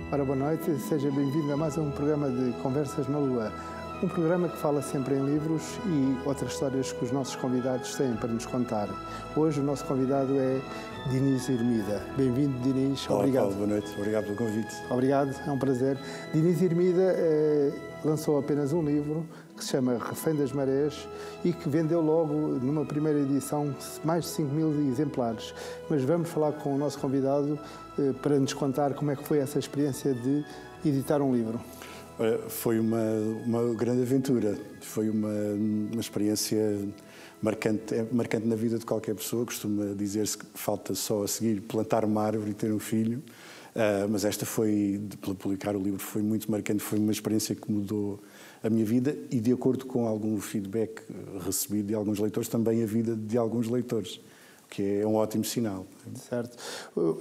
Ora, boa noite, seja bem-vindo a mais um programa de Conversas na Lua. Um programa que fala sempre em livros e outras histórias que os nossos convidados têm para nos contar. Hoje o nosso convidado é Diniz Hermida. Bem-vindo, Diniz. Olá, obrigado. Paulo, boa noite. Obrigado pelo convite. Obrigado, é um prazer. Diniz Hermida lançou apenas um livro que se chama Refém das Marés e que vendeu logo, numa primeira edição, mais de 5.000 exemplares. Mas vamos falar com o nosso convidado para nos contar como é que foi essa experiência de editar um livro. Foi uma grande aventura, foi uma experiência marcante na vida de qualquer pessoa. Costuma dizer-se que falta só a seguir plantar uma árvore e ter um filho, mas esta foi, de publicar o livro, foi muito marcante, foi uma experiência que mudou a minha vida e, de acordo com algum feedback recebido de alguns leitores, também a vida de alguns leitores, que é um ótimo sinal. Certo.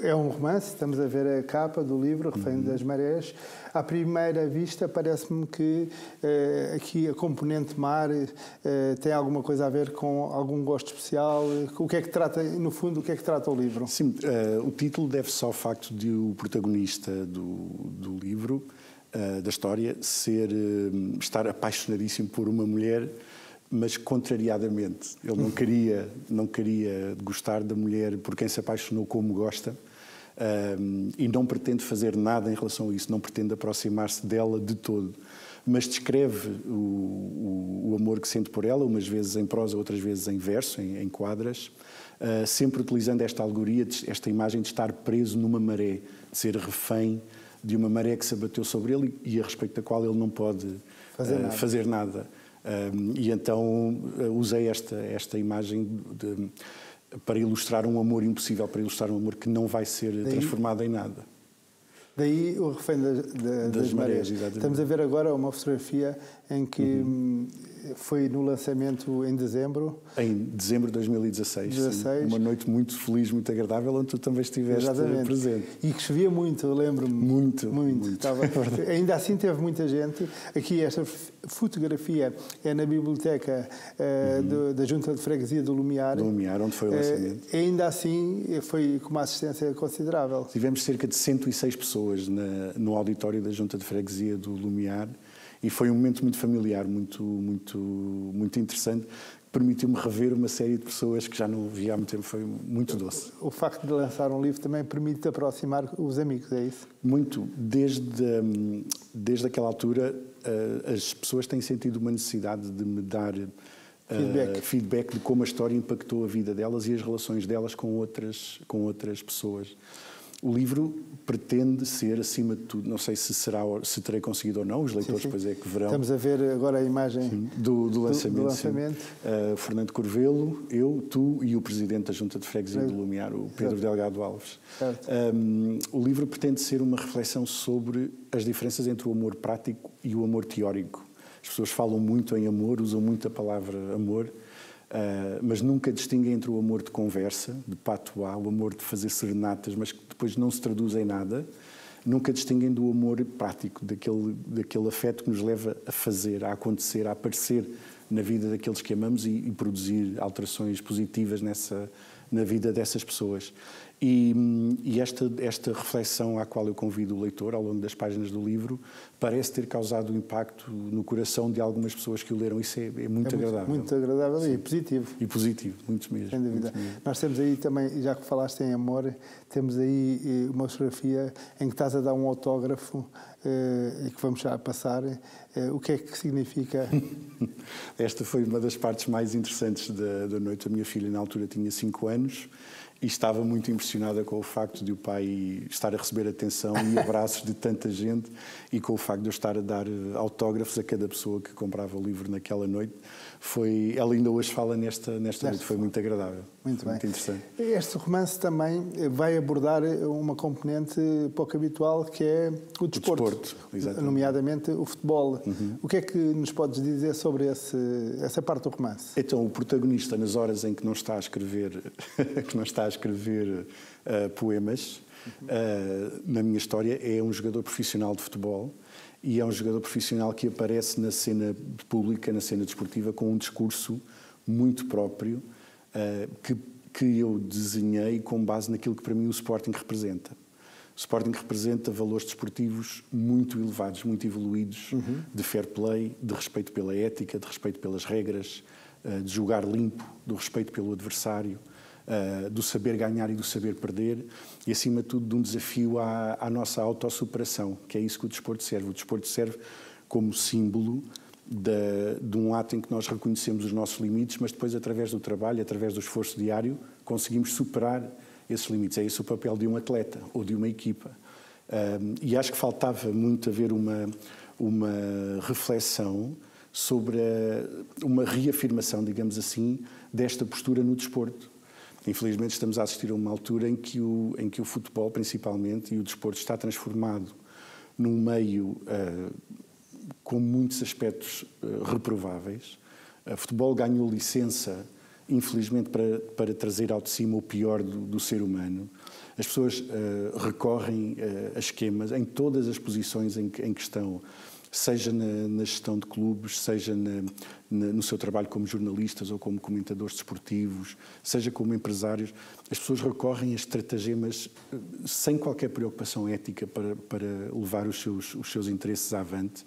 É um romance, estamos a ver a capa do livro, Refém das Marés. À primeira vista, parece-me que aqui a componente mar tem alguma coisa a ver com algum gosto especial. O que é que trata, no fundo, o que é que trata o livro? Sim, o título deve-se ao facto de o protagonista do livro, da história, estar apaixonadíssimo por uma mulher, mas contrariadamente. Ele não queria gostar da mulher por quem se apaixonou como gosta, e não pretende fazer nada em relação a isso, não pretende aproximar-se dela de todo, mas descreve o amor que sente por ela, umas vezes em prosa, outras vezes em verso, em quadras, sempre utilizando esta alegoria, esta imagem de estar preso numa maré, de ser refém de uma maré que se abateu sobre ele e a respeito da qual ele não pode fazer nada. E então usei esta imagem para ilustrar um amor impossível, para ilustrar um amor que não vai ser transformado em nada. Daí o Refém das Marés. Exatamente. Estamos a ver agora uma fotografia em que foi no lançamento em dezembro. Em dezembro de 2016. Uma noite muito feliz, muito agradável, onde tu também estiveste presente. E que chovia muito, eu lembro-me. Muito. Ainda assim teve muita gente. Aqui esta fotografia é na biblioteca da Junta de Freguesia do Lumiar. Do Lumiar, onde foi o lançamento. Ainda assim foi com uma assistência considerável. Tivemos cerca de 106 pessoas no auditório da Junta de Freguesia do Lumiar. E foi um momento muito familiar, muito interessante, que permitiu-me rever uma série de pessoas que já não via há muito tempo. Foi muito doce. O facto de lançar um livro também permite aproximar os amigos, é isso? Muito. Desde aquela altura, as pessoas têm sentido uma necessidade de me dar feedback de como a história impactou a vida delas e as relações delas com outras pessoas. O livro pretende ser, acima de tudo, não sei se terei conseguido ou não, os leitores depois é que verão. Estamos a ver agora a imagem do lançamento. Fernando Corvelo, eu, tu e o Presidente da Junta de Freguesia do Lumiar, o Pedro Delgado Alves. O livro pretende ser uma reflexão sobre as diferenças entre o amor prático e o amor teórico. As pessoas falam muito em amor, usam muito a palavra amor, mas nunca distinguem entre o amor de conversa, de patois, o amor de fazer serenatas, mas que depois não se traduz em nada. Nunca distinguem do amor prático, daquele afeto que nos leva a fazer, a acontecer, a aparecer na vida daqueles que amamos e produzir alterações positivas na vida dessas pessoas. E esta reflexão à qual eu convido o leitor ao longo das páginas do livro parece ter causado um impacto no coração de algumas pessoas que o leram. Isso é muito agradável. Muito agradável. Sim. E positivo. E positivo, muito mesmo. Sem dúvida. Nós temos aí também, já que falaste em amor, temos aí uma fotografia em que estás a dar um autógrafo e que vamos já passar. O que é que significa? Esta foi uma das partes mais interessantes da noite. A minha filha, na altura, tinha 5 anos. E estava muito impressionada com o facto de o pai estar a receber atenção e abraços de tanta gente e com o facto de eu estar a dar autógrafos a cada pessoa que comprava o livro naquela noite. Ela ainda hoje fala nesta noite, foi muito agradável. Muito interessante. Este romance também vai abordar uma componente pouco habitual, que é o desporto, nomeadamente o futebol. O que é que nos podes dizer sobre essa parte do romance? Então, o protagonista, nas horas em que não está a escrever, poemas, na minha história, é um jogador profissional de futebol. E é um jogador profissional que aparece na cena pública, na cena desportiva, com um discurso muito próprio, que eu desenhei com base naquilo que para mim o Sporting representa. O Sporting representa valores desportivos muito elevados, muito evoluídos, de fair play, de respeito pela ética, de respeito pelas regras, de jogar limpo, do respeito pelo adversário, do saber ganhar e do saber perder e, acima de tudo, de um desafio à nossa autossuperação, que é isso que o desporto serve. O desporto serve como símbolo de um ato em que nós reconhecemos os nossos limites, mas depois, através do trabalho, através do esforço diário, conseguimos superar esses limites. É esse o papel de um atleta ou de uma equipa. E acho que faltava muito haver uma reflexão sobre uma reafirmação, digamos assim, desta postura no desporto. Infelizmente estamos a assistir a uma altura em que o futebol, principalmente, e o desporto está transformado num meio com muitos aspectos reprováveis. O futebol ganhou licença, infelizmente, para trazer ao de cima o pior do ser humano. As pessoas recorrem a esquemas em todas as posições em que estão, seja na gestão de clubes, seja no seu trabalho como jornalistas ou como comentadores desportivos, seja como empresários. As pessoas recorrem a estratagemas sem qualquer preocupação ética para levar os seus interesses avante.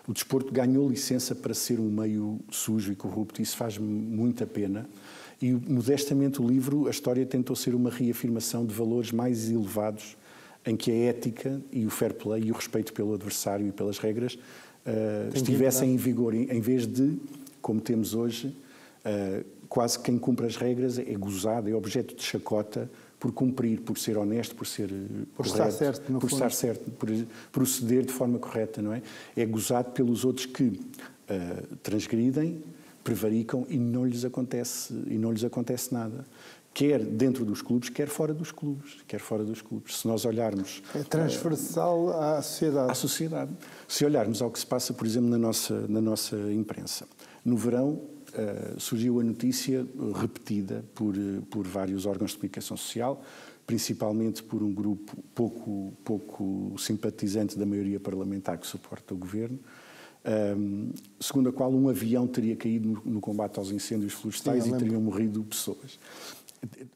O desporto ganhou licença para ser um meio sujo e corrupto, e isso faz muita pena. E, modestamente, o livro, a história tentou ser uma reafirmação de valores mais elevados, em que a ética e o fair play e o respeito pelo adversário e pelas regras estivessem em vigor, em vez de, como temos hoje, quase quem cumpre as regras é gozado, é objeto de chacota por cumprir, por ser honesto, por ser correto, estar certo, no por fundo. estar certo, por proceder de forma correta, não é? É gozado pelos outros que transgridem, prevaricam e não lhes acontece nada. Quer dentro dos clubes, quer fora dos clubes. Se nós olharmos... É transversal à sociedade. À sociedade. Se olharmos ao que se passa, por exemplo, na nossa imprensa. No verão, surgiu a notícia repetida por vários órgãos de comunicação social, principalmente por um grupo pouco simpatizante da maioria parlamentar que suporta o governo, segundo a qual um avião teria caído no combate aos incêndios florestais e teriam morrido pessoas.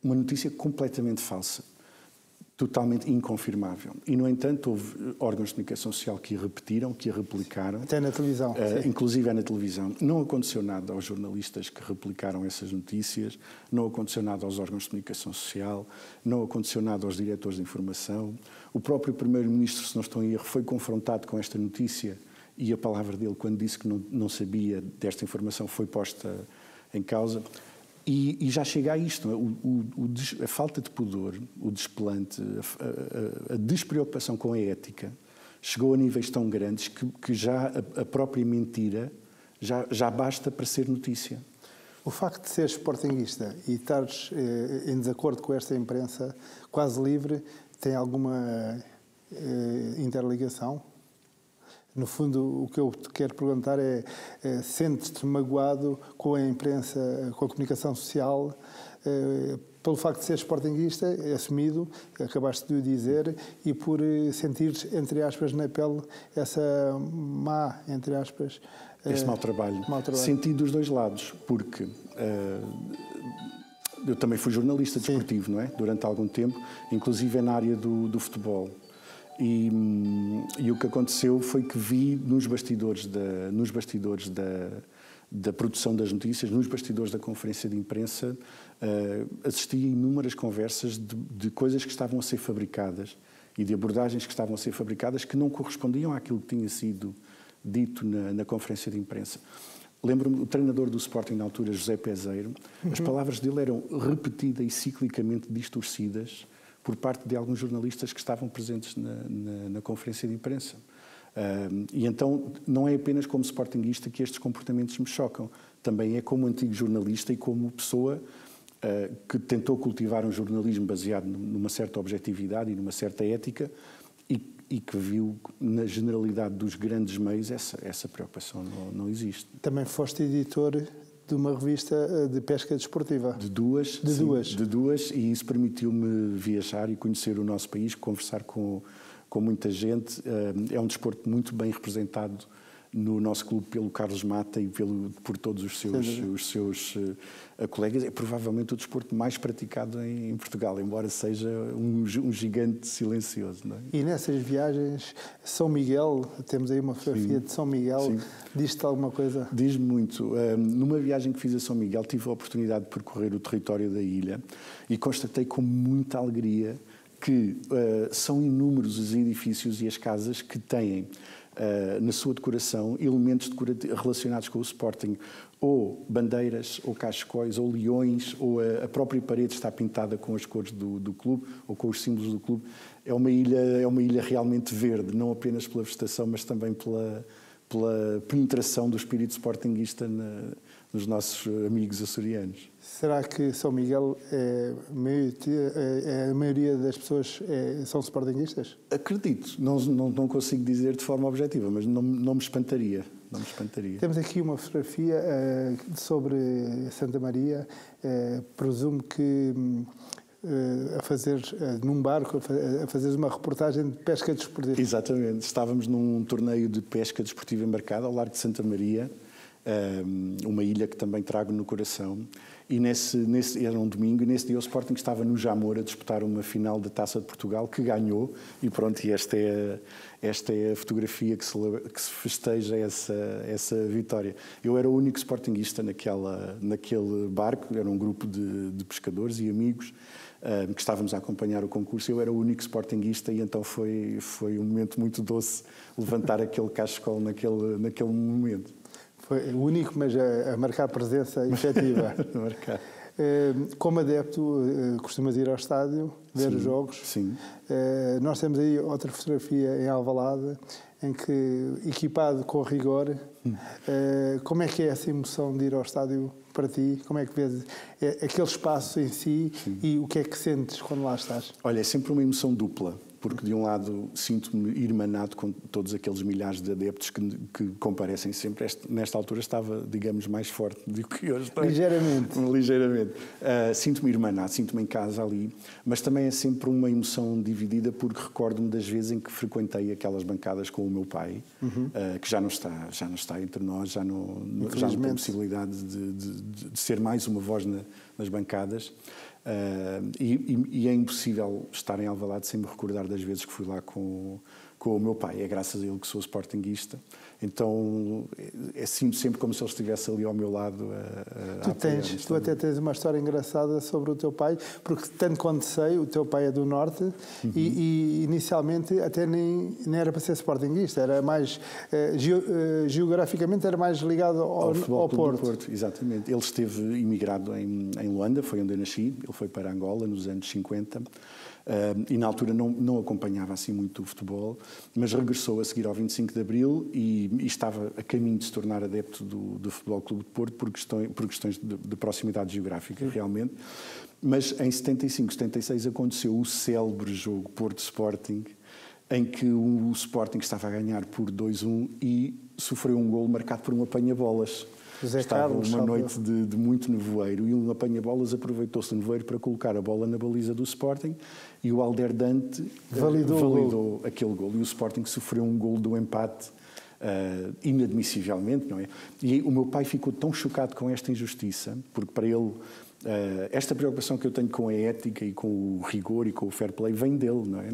Uma notícia completamente falsa, totalmente inconfirmável. E, no entanto, houve órgãos de comunicação social que a repetiram, que a replicaram. Até na televisão. Inclusive é na televisão. Não aconteceu nada aos jornalistas que replicaram essas notícias, não aconteceu nada aos órgãos de comunicação social, não aconteceu nada aos diretores de informação. O próprio primeiro-ministro, se não estou em erro, foi confrontado com esta notícia e a palavra dele, quando disse que não sabia desta informação, foi posta em causa. E já chega a isto, a falta de pudor, o desplante, a despreocupação com a ética, chegou a níveis tão grandes que já a própria mentira já basta para ser notícia. O facto de seres sportinguista e estares em desacordo com esta imprensa quase livre, tem alguma interligação? No fundo, o que eu te quero perguntar é sentes-te magoado com a imprensa, com a comunicação social, pelo facto de ser sportinguista, assumido, acabaste de o dizer, e por sentires, entre aspas, na pele essa má, entre aspas... Esse mau trabalho. Senti dos dois lados, porque eu também fui jornalista desportivo, não é? Durante algum tempo, inclusive na área do futebol. E o que aconteceu foi que vi nos bastidores da produção das notícias, nos bastidores da conferência de imprensa, assisti a inúmeras conversas de coisas que estavam a ser fabricadas e de abordagens que estavam a ser fabricadas que não correspondiam àquilo que tinha sido dito na conferência de imprensa. Lembro-me, o treinador do Sporting na altura, José Peseiro, as palavras dele eram repetidas e ciclicamente distorcidas por parte de alguns jornalistas que estavam presentes na conferência de imprensa. E então não é apenas como sportinguista que estes comportamentos me chocam, também é como antigo jornalista e como pessoa que tentou cultivar um jornalismo baseado numa certa objetividade e numa certa ética e que viu na generalidade dos grandes meios essa preocupação não existe. Também foste editor de uma revista de pesca desportiva. De duas, e isso permitiu-me viajar e conhecer o nosso país, conversar com muita gente. É um desporto muito bem representado no nosso clube pelo Carlos Mata e por todos os seus colegas. É provavelmente o desporto mais praticado em Portugal, embora seja um gigante silencioso. Não é? E nessas viagens, São Miguel, temos aí uma fotografia de São Miguel, diz-te alguma coisa? Diz-me muito. Numa viagem que fiz a São Miguel, tive a oportunidade de percorrer o território da ilha e constatei com muita alegria que são inúmeros os edifícios e as casas que têm na sua decoração elementos relacionados com o Sporting, ou bandeiras, ou cascóis, ou leões, ou a própria parede está pintada com as cores do clube, ou com os símbolos do clube. É uma ilha realmente verde, não apenas pela vegetação, mas também pela penetração do espírito sportinguista nos nossos amigos açorianos. Será que São Miguel, a maioria das pessoas são sportinguistas? Acredito, não consigo dizer de forma objetiva, mas não me espantaria. Temos aqui uma fotografia sobre Santa Maria, presumo que a fazer num barco, a fazer uma reportagem de pesca desportiva. Exatamente, estávamos num torneio de pesca desportiva embarcada ao largo de Santa Maria, uma ilha que também trago no coração, e era um domingo, e nesse dia o Sporting estava no Jamor a disputar uma final da Taça de Portugal, que ganhou, e pronto, e esta é a fotografia que se festeja essa vitória. Eu era o único sportinguista naquele barco, era um grupo de pescadores e amigos que estávamos a acompanhar o concurso. Eu era o único sportinguista e então foi um momento muito doce levantar aquele cachecol naquele momento. Foi o único, mas a marcar presença efetiva. Como adepto, costumas ir ao estádio, ver os jogos. Sim. Nós temos aí outra fotografia em Alvalade, em que, equipado com rigor, como é que é essa emoção de ir ao estádio para ti? Como é que vês aquele espaço em si e o que é que sentes quando lá estás? Olha, é sempre uma emoção dupla. Porque, de um lado, sinto-me irmanado com todos aqueles milhares de adeptos que comparecem sempre. Nesta altura estava, digamos, mais forte do que hoje. Ligeiramente. Ligeiramente. Sinto-me irmanado, sinto-me em casa ali, mas também é sempre uma emoção dividida, porque recordo-me das vezes em que frequentei aquelas bancadas com o meu pai, que já não está entre nós, já não tem possibilidade de ser mais uma voz nas bancadas. E é impossível estar em Alvalade sem me recordar das vezes que fui lá com o meu pai. É graças a ele que sou sportinguista. Então sinto sempre como se ele estivesse ali ao meu lado Tu até tens uma história engraçada sobre o teu pai, porque tanto quanto sei, o teu pai é do Norte e inicialmente até nem era para ser sportinguista, era mais geograficamente era mais ligado ao Porto. Exatamente. Ele esteve imigrado em Luanda, foi onde eu nasci. Ele foi para Angola nos anos 50. E na altura não acompanhava assim muito o futebol, mas regressou a seguir ao 25 de Abril e estava a caminho de se tornar adepto do Futebol Clube de Porto por questões de proximidade geográfica, realmente. Mas em 75, 76 aconteceu o célebre jogo Porto Sporting, em que o Sporting estava a ganhar por 2-1 e sofreu um golo marcado por um apanha-bolas. Estava uma noite de muito nevoeiro e um apanha-bolas aproveitou-se do nevoeiro para colocar a bola na baliza do Sporting e o Alder Dante validou aquele golo. E o Sporting sofreu um golo do empate inadmissivelmente, não é? E o meu pai ficou tão chocado com esta injustiça, porque para ele esta preocupação que eu tenho com a ética e com o rigor e com o fair play vem dele, não é?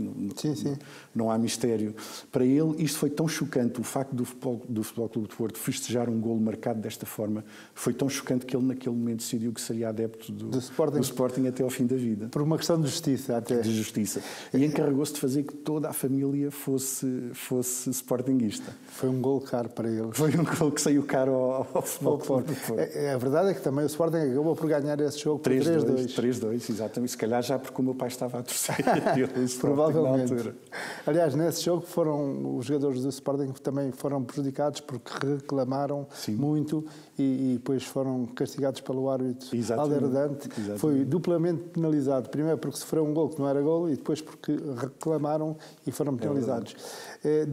Não há mistério. Para ele, isto foi tão chocante, o facto do Futebol Clube de Porto festejar um golo marcado desta forma, foi tão chocante que ele naquele momento decidiu que seria adepto do Sporting até ao fim da vida. Por uma questão de justiça, até. De justiça. E encarregou-se de fazer que toda a família fosse sportinguista. Foi um golo caro para ele. Foi um golo que saiu caro ao Futebol Clube de Porto. A verdade é que também o Sporting acabou por ganhar esse jogo por 3-2. 3-2, exatamente. Se calhar já porque o meu pai estava a torcer. Provavelmente. Na altura. Aliás, nesse jogo os jogadores do Sporting também foram prejudicados porque reclamaram muito e depois foram castigados pelo árbitro Alder Dante. Foi duplamente penalizado. Primeiro porque sofreu um gol que não era gol e depois porque reclamaram e foram penalizados.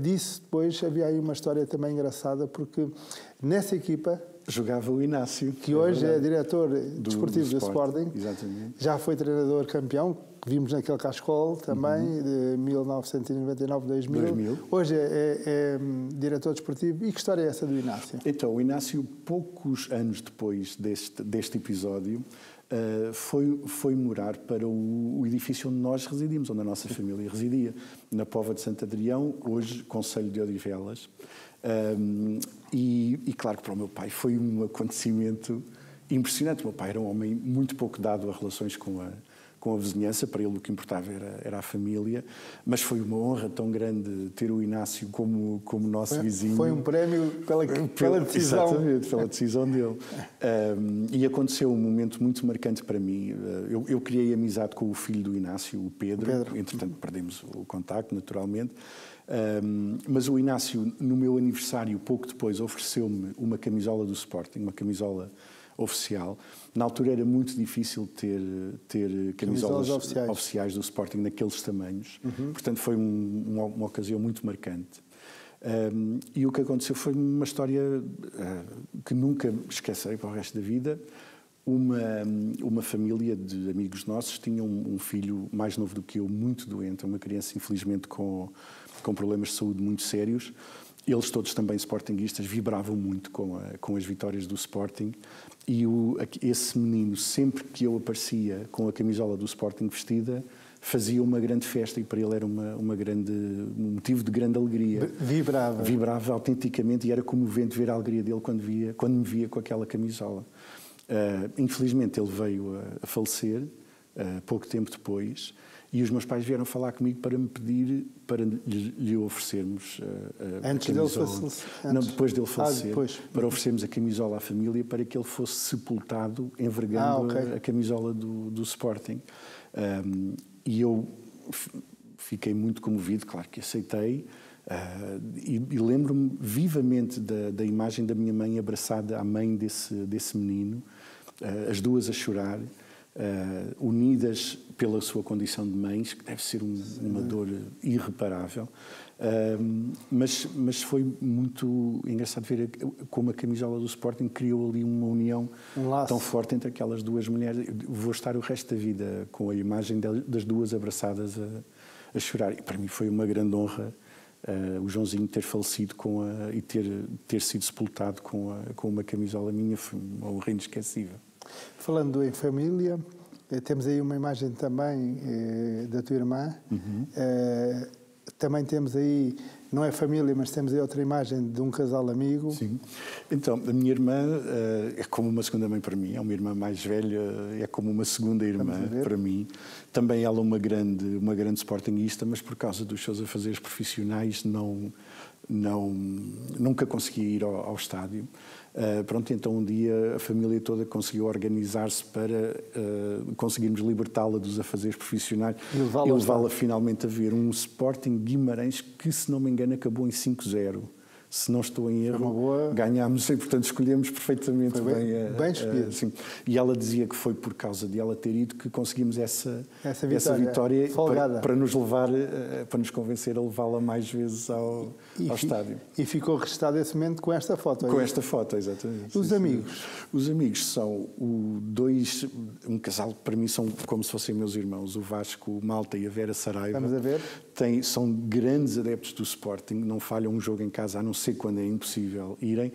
Disso depois havia aí uma história também engraçada porque nessa equipa jogava o Inácio. Que hoje é diretor desportivo do Sporting. Exatamente. Já foi treinador campeão, que vimos naquele Cascol também, de 1999-2000. Hoje é diretor desportivo. E que história é essa do Inácio? Então, o Inácio, poucos anos depois deste episódio, foi morar para o edifício onde nós residimos, onde a nossa família residia, na Póvoa de Santo Adrião, hoje Concelho de Odivelas. E claro que para o meu pai foi um acontecimento impressionante. O meu pai era um homem muito pouco dado a relações com a vizinhança, para ele o que importava era a família, mas foi uma honra tão grande ter o Inácio como nosso vizinho. Foi um prémio pela decisão. Exatamente, pela decisão dele. E aconteceu um momento muito marcante para mim. Eu criei amizade com o filho do Inácio, o Pedro. Entretanto perdemos o contacto, naturalmente. Mas o Inácio, no meu aniversário, pouco depois, ofereceu-me uma camisola do Sporting, uma camisola oficial. Na altura era muito difícil ter camisolas oficiais do Sporting naqueles tamanhos. Portanto, foi uma ocasião muito marcante. E o que aconteceu foi uma história que nunca esquecerei para o resto da vida. Uma família de amigos nossos tinha um filho mais novo do que eu, muito doente, uma criança infelizmente com problemas de saúde muito sérios. Eles todos também sportinguistas, vibravam muito com as vitórias do Sporting, e esse menino, sempre que eu aparecia com a camisola do Sporting vestida, fazia uma grande festa, e para ele era um motivo de grande alegria. Vibrava autenticamente, e era comovente ver a alegria dele quando me via com aquela camisola. Infelizmente ele veio a falecer pouco tempo depois, e os meus pais vieram falar comigo para me pedir para lhe oferecermos a camisola. Depois dele falecer, para oferecermos a camisola à família, para que ele fosse sepultado envergando a camisola do Sporting. E eu fiquei muito comovido, claro que aceitei, e lembro-me vivamente da imagem da minha mãe abraçada à mãe desse menino, as duas a chorar, unidas pela sua condição de mães, que deve ser uma dor irreparável. Mas foi muito engraçado ver como a camisola do Sporting criou ali uma união tão forte entre aquelas duas mulheres. Vou estar o resto da vida com a imagem das duas abraçadas a chorar. E para mim foi uma grande honra o Joãozinho ter falecido e ter sido sepultado com uma camisola minha. Foi uma honra inesquecível. Falando em família, temos aí uma imagem também da tua irmã. Também temos aí, não é família, mas temos aí outra imagem de um casal amigo. Sim. Então, a minha irmã é como uma segunda mãe para mim. É uma irmã mais velha, é como uma segunda irmã para mim. Também ela uma grande sportinguista, mas por causa dos seus afazeres profissionais nunca conseguia ir ao estádio. Então um dia a família toda conseguiu organizar-se para conseguirmos libertá-la dos afazeres profissionais e levá-la finalmente a ver um Sporting Guimarães que, se não me engano, acabou em 5-0. Se não estou em erro, ganhámos e, portanto, escolhemos perfeitamente bem escolhido. Sim. E ela dizia que foi por causa de ela ter ido que conseguimos essa vitória para nos levar, para nos convencer a levá-la mais vezes ao estádio. E ficou registado esse momento com esta foto. Com esta foto, exatamente. Os amigos? Os amigos são um casal que para mim são como se fossem meus irmãos, o Vasco Malta e a Vera Saraiva. Vamos a ver. São grandes adeptos do Sporting, não falham um jogo em casa, a não ser quando é impossível irem.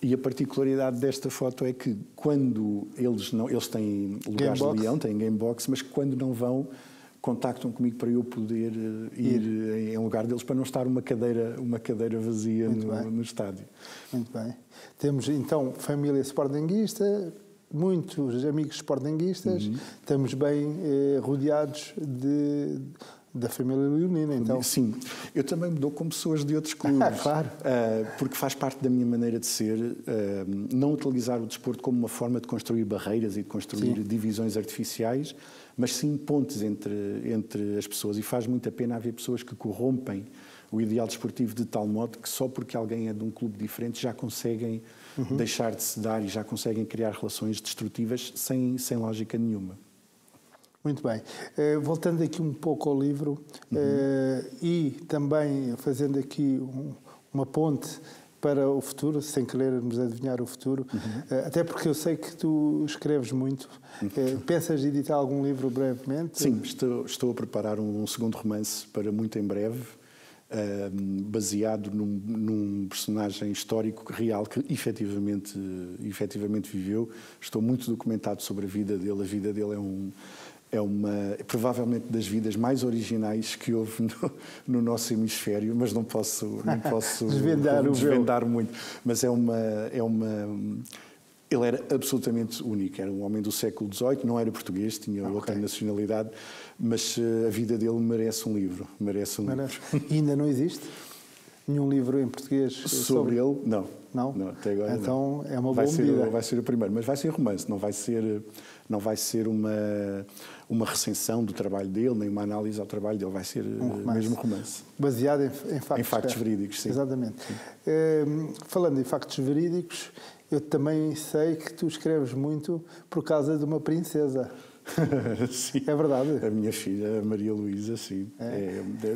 E a particularidade desta foto é que quando eles têm lugares de leão, têm gamebox, mas quando não vão, contactam comigo para eu poder ir em lugar deles, para não estar uma cadeira vazia no estádio. Muito bem. Temos então família sportinguista, muitos amigos sportinguistas, estamos bem rodeados da família leonina, então. Sim, eu também me dou com pessoas de outros clubes. Claro. Porque faz parte da minha maneira de ser, não utilizar o desporto como uma forma de construir barreiras e de construir divisões artificiais, mas sim pontes entre as pessoas. E faz muita pena haver pessoas que corrompem o ideal desportivo de tal modo que só porque alguém é de um clube diferente já conseguem deixar de se dar e já conseguem criar relações destrutivas sem lógica nenhuma. Muito bem. Voltando aqui um pouco ao livro e também fazendo aqui uma ponte para o futuro, sem querermos adivinhar o futuro, até porque eu sei que tu escreves muito. Pensas editar algum livro brevemente? Sim, estou a preparar um segundo romance para muito em breve, baseado num personagem histórico real que efetivamente viveu. Estou muito documentado sobre a vida dele. A vida dele é provavelmente das vidas mais originais que houve no nosso hemisfério, mas não posso desvendar muito. Mas ele era absolutamente único, era um homem do século XVIII, não era português, tinha outra nacionalidade, mas a vida dele merece um livro. E ainda não existe nenhum livro em português sobre ele? Não. Não? Até agora então não. É uma boa medida. Vai ser o primeiro, mas vai ser romance, não vai ser uma recensão do trabalho dele, nem uma análise ao trabalho dele, vai ser mesmo romance. Baseado em factos. Em factos verídicos, sim. Exatamente. Falando em factos verídicos, eu também sei que tu escreves muito por causa de uma princesa. Sim. É verdade? A minha filha, a Maria Luísa, sim.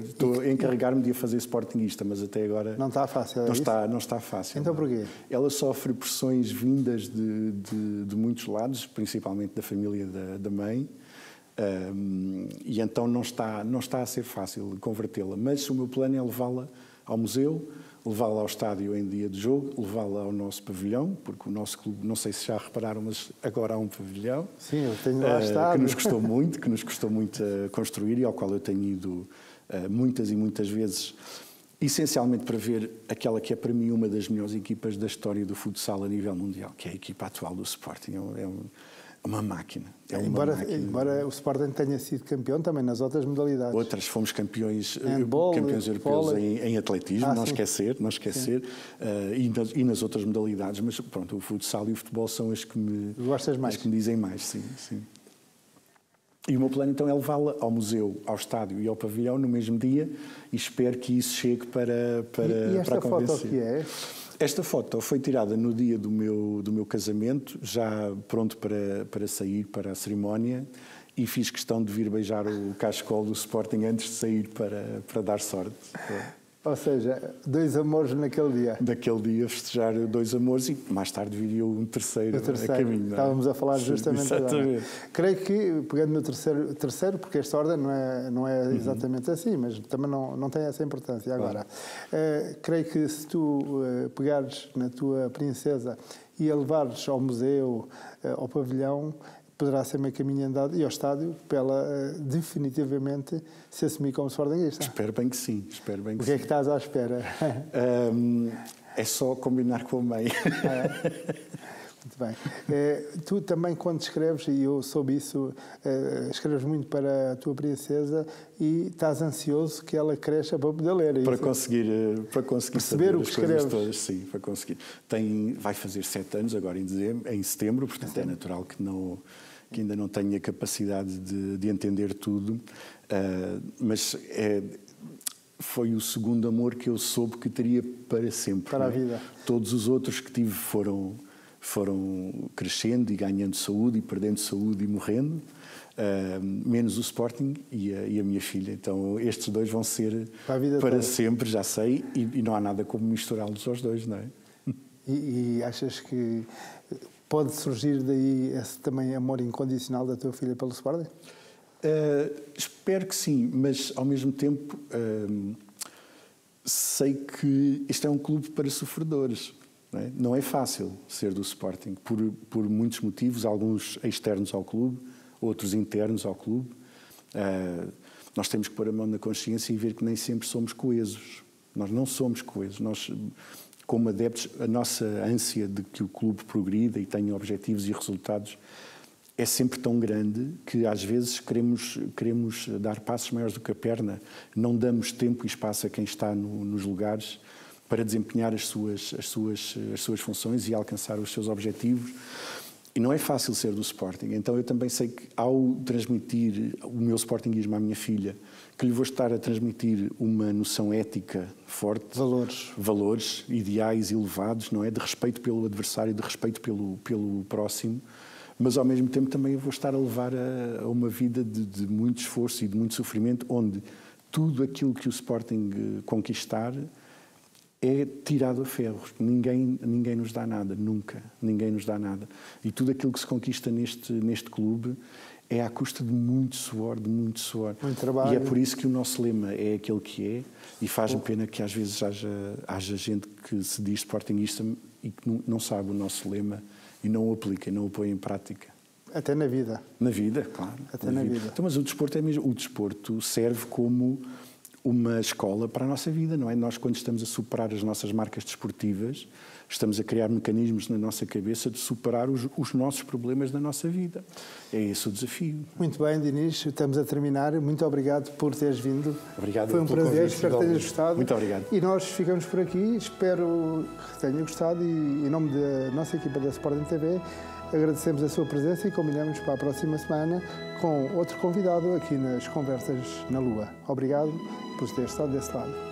Estou a encarregar-me de a fazer sportinguista, mas até agora... Não está fácil, não está fácil. Então porquê? Ela sofre pressões vindas de muitos lados, principalmente da família da mãe, e então não está a ser fácil convertê-la. Mas o meu plano é levá-la ao museu, levá-la ao estádio em dia de jogo, levá-la ao nosso pavilhão, porque o nosso clube, não sei se já repararam, mas agora há um pavilhão. Sim, eu tenho lá estádio. Que nos custou muito a construir e ao qual eu tenho ido muitas e muitas vezes, essencialmente para ver aquela que é para mim uma das melhores equipas da história do futsal a nível mundial, que é a equipa atual do Sporting. É uma máquina. Embora o Sporting tenha sido campeão também nas outras modalidades. Outras, fomos campeões handball, europeus em atletismo, não esquecer. E nas outras modalidades, mas pronto, o futsal e o futebol são as que me dizem mais, sim. E o meu plano então é levá-la ao museu, ao estádio e ao pavilhão no mesmo dia e espero que isso chegue para esta a convencer. Foto que é? Esta foto foi tirada no dia do meu casamento, já pronto para sair para a cerimónia, e fiz questão de vir beijar o cascol do Sporting antes de sair para dar sorte. Ou seja, 2 amores naquele dia. Daquele dia festejar 2 amores e mais tarde viria um terceiro a caminho. Estávamos a falar justamente agora. Creio que, pegando no terceiro, porque esta ordem não é exatamente assim, mas também não tem essa importância agora. Creio que se tu pegares na tua princesa e a levares ao museu, ao pavilhão, poderá ser meio caminho andado e ao estádio para ela definitivamente se assumir como sportinguista. Espero bem que sim. O que é que estás à espera? É só combinar com a mãe. Muito bem. Tu também, quando escreves, e eu soube isso, escreves muito para a tua princesa e estás ansioso que ela cresça para poder ler. Para conseguir perceber o que escreves. Todas, sim, para conseguir. Vai fazer 7 anos agora em setembro, portanto é natural que ainda não tenha capacidade de entender tudo, mas foi o segundo amor que eu soube que teria para sempre. Para a vida. Todos os outros que tive foram crescendo e ganhando saúde e perdendo saúde e morrendo, menos o Sporting e a minha filha. Então estes 2 vão ser para sempre, já sei, e não há nada como misturá-los aos 2, não é? E achas que pode surgir daí esse também amor incondicional da tua filha pelo Sporting? Espero que sim, mas ao mesmo tempo sei que este é um clube para sofredores. Não é fácil ser do Sporting, por muitos motivos, alguns externos ao clube, outros internos ao clube. Nós temos que pôr a mão na consciência e ver que nem sempre somos coesos. Nós não somos coesos. Nós, como adeptos, a nossa ânsia de que o clube progrida e tenha objetivos e resultados é sempre tão grande que às vezes queremos dar passos maiores do que a perna. Não damos tempo e espaço a quem está nos lugares para desempenhar as suas funções e alcançar os seus objetivos. E não é fácil ser do Sporting. Então eu também sei que ao transmitir o meu sportinguismo à minha filha, que lhe vou estar a transmitir uma noção ética forte, valores ideais elevados, não é, de respeito pelo adversário, de respeito pelo próximo, mas ao mesmo tempo também eu vou estar a levar a uma vida de muito esforço e de muito sofrimento, onde tudo aquilo que o Sporting conquistar é tirado a ferros. Ninguém nos dá nada, nunca. Ninguém nos dá nada. E tudo aquilo que se conquista neste clube é à custa de muito suor, Muito trabalho. E é por isso que o nosso lema é aquele que é, e faz-me pena que às vezes haja gente que se diz sportinguista e que não sabe o nosso lema e não o aplica, não o põe em prática. Até na vida. Na vida, claro. Até na vida. Então, mas o desporto é mesmo. O desporto serve como uma escola para a nossa vida, não é? Nós, quando estamos a superar as nossas marcas desportivas, estamos a criar mecanismos na nossa cabeça de superar os nossos problemas da nossa vida. É esse o desafio. Muito bem, Dinis, estamos a terminar. Muito obrigado por teres vindo. Obrigado. Foi um prazer, espero que tenhas gostado. Muito obrigado. E nós ficamos por aqui, espero que tenha gostado e, em nome da nossa equipa da Sporting TV, agradecemos a sua presença e combinamos para a próxima semana com outro convidado aqui nas Conversas na Lua. Obrigado por ter estado desse lado.